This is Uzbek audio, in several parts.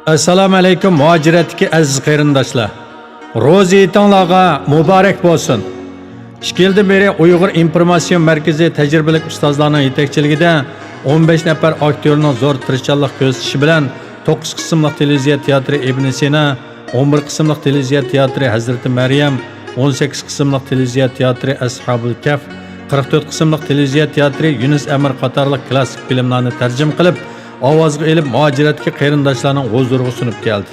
Assalomu alaykum muhojiratdagi aziz qarindoshlar. Roza ھىيتىڭلارغا مۇبارەك بولسۇن. 2 yildan beri Uyg'ur informatsion markazi tajribali ustozlarning yetakchiligida 15 nafar aktyorning zo'r tirishchanlik ko'rsatishi bilan 9 qismli televiziya teatri Ibn Sina, 11 qismli televiziya teatri Hazrati Maryam, 18 qismli televiziya teatri Ashabul Kahf, 44 qismli televiziya teatri Yunus Emir qatorliq klassik filmlarni tarjima qilib, ovozga elib muhojiratdagi qarindoshlarning huzuriga sunib keldi.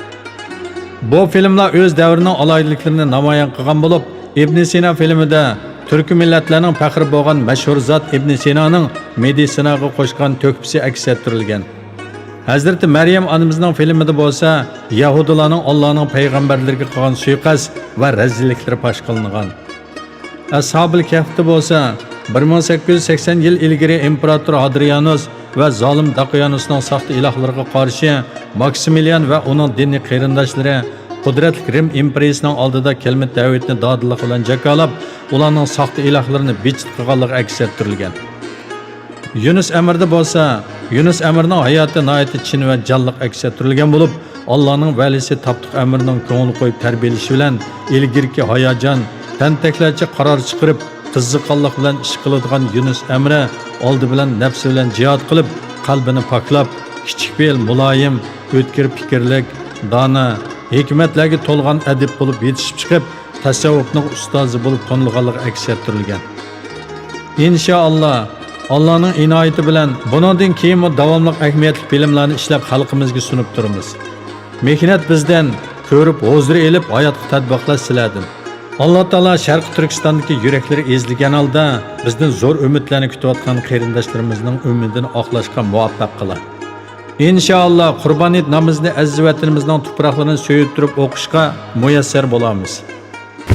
Bu filmlar o'z davrining alayliklarini namoyon qilgan bo'lib, Ibn Sina filmida turk millatlarning faxri bo'lgan mashhur zot Ibn Sinaning meditsinaga qo'shgan to'kpisi aks ettirilgan. Hazrati Maryam onamizning filmida bo'lsa, Yahudilarning Allohning payg'ambarlariga qilgan suiqasd va razilliklari fosh qilingan. Ashabul Kahfda bo'lsa, 1880 yil ilgari imperator Hadrianus va zolim Daqiyanusning saxta ilohlariga qarshi Maksimilian va uning diniy qarindoshlari qudratli Rim imperiyasining oldida kelma tavhidni dodillik bilan jakolab, ularning saxta ilohlarini bichit qilganligi aks ettirilgan. Yunus Emirda bo'lsa, Yunus Emirning hayoti nihoyatda chin va jonliq aks ettirilgan bo'lib, Allohning valisi Taptiq Emirning ko'ngil qo'yib tarbiyalashi bilan ilgirki hayajon, tantaklarcha qaror chiqarib, qiziqqonlik bilan ish qiladigan Yunus Emre oldi bilan nafsi bilan jihad qilib, qalbini poklab, kichik fe'l muloyim, o'tkir fikrlik, dona, hikmatlarga to'lgan adib bo'lib yetishib chiqib, tasavvufning ustozi bo'lib tanilganligi aks ettirilgan. Inshaalloh Allohning inoyati bilan bundan keyin davomli ahamiyatli filmlarni ishlab xalqimizga sunib turamiz. Mehnat bizdan ko'rib, huzur elib, hayotga tatbiqlash sizlardan. Allah Taala Sharq Turkistondagi yuraklari ezilgan holda bizdan zo'r umidlarni kutayotgan qarindoshlarimizning umidini oqlashga muvaffaq qiladi. İnşallah Qurbanit namazını aziz vatanimizning tuproqlarini so'yib turib o'qishga muyassar bo'lamiz.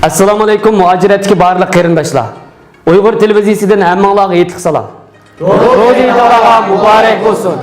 Assalomu alaykum muhojiratdagi barliq qarindoshlar. Uyg'ur televiziyasidan hammanglarga yetlik salom. Roza ھىيتىڭلارغا muborak bo'lsin.